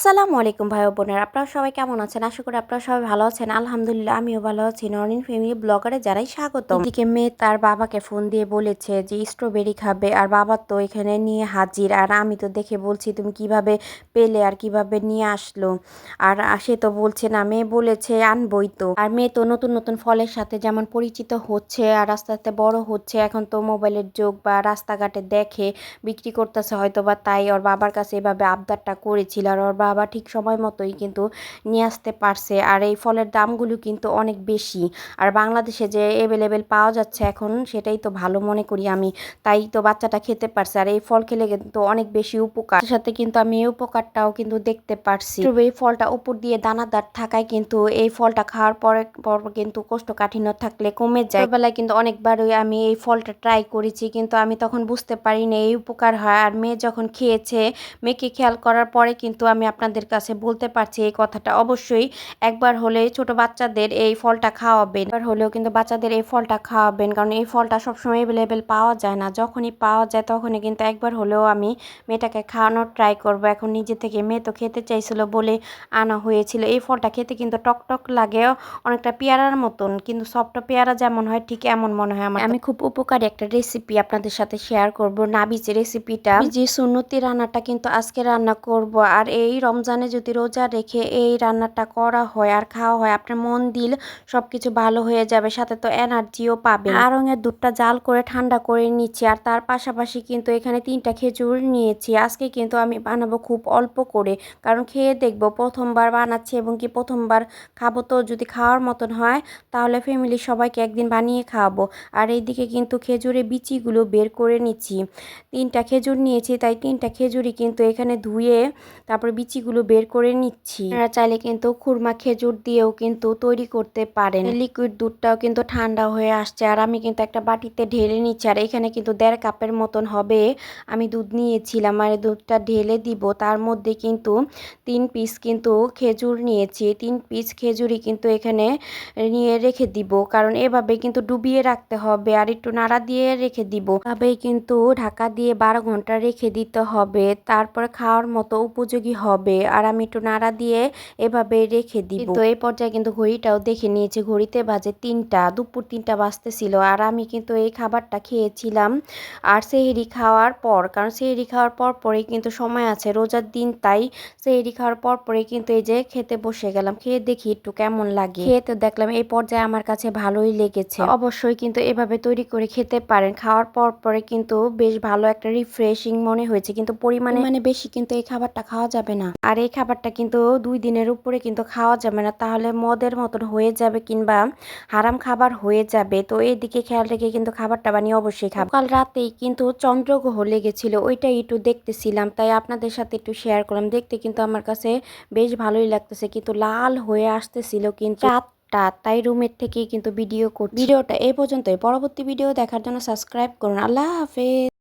আসসালামু আলাইকুম ভাই ও বোনেরা, আপনারা সবাই কেমন আছেন? আশা করি আপনারা সবাই ভালো আছেন। আলহামদুলিল্লাহ আমিও ভালো আছি। নরিন ফ্যামিলি ব্লগারে জানাই স্বাগতম। এদিকে মেয়ে তার বাবাকে ফোন দিয়ে বলেছে যে স্ট্রবেরি খাবে, আর বাবা তো এখানে নিয়ে হাজির। আর আমি তো দেখে বলছি তুমি কিভাবে পেলে আর কিভাবে নিয়ে আসলো। আর সে তো বলছে না, মেয়ে বলেছে আনবই তো। আর মেয়ে তো নতুন নতুন ফলের সাথে যেমন পরিচিত হচ্ছে আর আস্তে আস্তে বড় হচ্ছে। এখন তো মোবাইলের যুগ, বা রাস্তাঘাটে দেখে বিক্রি করতেছে হয়তো, বা তাই ওর বাবার কাছে এভাবে আবদারটা করেছিল। আর ওর বাবা ঠিক সময় মতোই কিন্তু নিয়ে আসতে পারছে। আর এই ফলের দামগুলো কিন্তু অনেক বেশি, আর বাংলাদেশে যে অ্যাভেলেবেল পাওয়া যাচ্ছে এখন, সেটাই তো ভালো মনে করি আমি। তাই তো বাচ্চাটা খেতে পারছে। আর এই ফল খেলে কিন্তু অনেক বেশি উপকার, সাথে কিন্তু আমি এই উপকারটাও কিন্তু দেখতে পারছি। এই ফলটা উপর দিয়ে দানাদার থাকায় কিন্তু এই ফলটা খাওয়ার পরে পর কিন্তু কোষ্ঠকাঠিন্য থাকলে কমে যায়। ছোটবেলায় কিন্তু অনেকবারই আমি এই ফলটা ট্রাই করেছি, কিন্তু আমি তখন বুঝতে পারিনি এই উপকার হয়। আর মেয়ে যখন খেয়েছে, মেয়েকে খেয়াল করার পরে কিন্তু আমি আপনাদের কাছে বলতে পারছি এই কথাটা। অবশ্যই একবার হলে ছোট বাচ্চাদের এই ফলটা খাওয়াবেন, একবার হলেও কিন্তু বাচ্চাদের এই ফলটা খাওয়াবেন, কারণ এই ফলটা সবসময় অ্যাভেলেবেল পাওয়া যায় না। যখনই পাওয়া যায় তখনই কিন্তু একবার হলেও আমি মেয়েটাকে খাওয়ানোর ট্রাই করব। এখন নিজে থেকে মেয়ে তো খেতে চাইছিল বলে আনা হয়েছিল। এই ফলটা খেতে কিন্তু টক লাগে, অনেকটা পেয়ারার মতন, কিন্তু সফট পেয়ারা যেমন হয় ঠিক এমন মনে হয় আমার। আমি খুব উপকারী একটা রেসিপি আপনাদের সাথে শেয়ার করব, নাবিজ রেসিপিটা। যে সুন্নতি রান্নাটা কিন্তু আজকে রান্না করব। আর এই রমজানে যদি রোজা রেখে এই রান্নাটা করা হয় আর খাওয়া হয়, আপনার মন দিল সবকিছু ভালো হয়ে যাবে, সাথে তো এনার্জিও পাবেন। আড়ঙের দুধটা জাল করে ঠান্ডা করে নিচ্ছি, আর তার পাশাপাশি কিন্তু এখানে 3টা খেজুর নিয়েছি। আজকে কিন্তু আমি বানাবো খুব অল্প করে, কারণ খেয়ে দেখবো, প্রথমবার বানাচ্ছি এবং কি প্রথমবার খাবো, তো যদি খাওয়ার মতন হয় তাহলে ফ্যামিলির সবাইকে একদিন বানিয়ে খাওয়াবো। আর এইদিকে কিন্তু খেজুরের বিচিগুলো বের করে নিচ্ছি। 3টা খেজুর নিয়েছি, তাই 3টা খেজুরই কিন্তু এখানে ধুয়ে তারপরে বিচিগুলো বের করে নিচ্ছি। আপনারা চাইলে কিন্তু খুরমা খেজুর দিয়েও কিন্তু তৈরি করতে পারেন। লিকুইড দুধটাও কিন্তু ঠান্ডা হয়ে আসছে, আর আমি কিন্তু একটা বাটিতে ঢেলে নিচ্ছি। আর এখানে কিন্তু 1.5 কাপের মতন হবে আমি দুধ নিয়েছিলাম। আর দুধটা ঢেলে দিব, তার মধ্যে কিন্তু 3 পিস কিন্তু খেজুর নিয়েছি। 3 পিস খেজুরই কিন্তু এখানে নিয়ে রেখে দিব, কারণ এভাবে কিন্তু ডুবিয়ে রাখতে হবে আর একটু নাড়া দিয়ে রেখে দিব। এভাবেই কিন্তু ঢাকা দিয়ে 12 ঘন্টা রেখে দিতে হবে, তারপরে খাওয়ার মতো উপযোগী হবে। আর আমি একটু নাড়া দিয়ে এভাবে রেখে দিব। তো এই পর্যায়ে কিন্তু ঘড়িটাও দেখে নিয়েছি, ঘড়িতে বাজে 3টা, দুপুর 3টা বাজতেছিল। আর আমি কিন্তু এই খাবারটা খেয়েছিলাম আর সেহরি খাওয়ার পর, কারণ সেহরি খাওয়ার পর পরেই কিন্তু সময় আছে, রোজার দিন, তাই সেহরি খাওয়ার পর পরেই কিন্তু এই যে খেতে বসে গেলাম। খেয়ে দেখি একটু কেমন লাগে। খেয়ে তো দেখলাম এই পর্যায়ে আমার কাছে ভালোই লেগেছে। অবশ্যই কিন্তু এভাবে তৈরি করে খেতে পারেন। খাওয়ার পর পরে কিন্তু বেশ ভালো একটা রিফ্রেশিং মনে হয়েছে, কিন্তু পরিমাণে বেশি কিন্তু এই খাবারটা খাওয়া যাবে না। আর এই খাবারটা কিন্তু 2 দিনের উপরে কিন্তু খাওয়া যাবে না, তাহলে মদের মতন হয়ে যাবে কিংবা হারাম খাবার হয়ে যাবে। তো এইদিকে খেয়াল রেখে কিন্তু খাবারটা বানিয়ে অবশ্যই খাবো। কাল রাতেই কিন্তু চন্দ্রগ্রহ লেগেছিল, ওইটাই একটু দেখতেছিলাম, তাই আপনাদের সাথে একটু শেয়ার করলাম। দেখতে কিন্তু আমার কাছে বেশ ভালোই লাগতেছে, কিন্তু লাল হয়ে আসতেছিল কিন্তু রাতটা, তাই রুমের থেকেই কিন্তু ভিডিও করছি। ভিডিওটা এই পর্যন্তই। পরবর্তী ভিডিও দেখার জন্য সাবস্ক্রাইব করুন। আল্লাহ হাফেজ।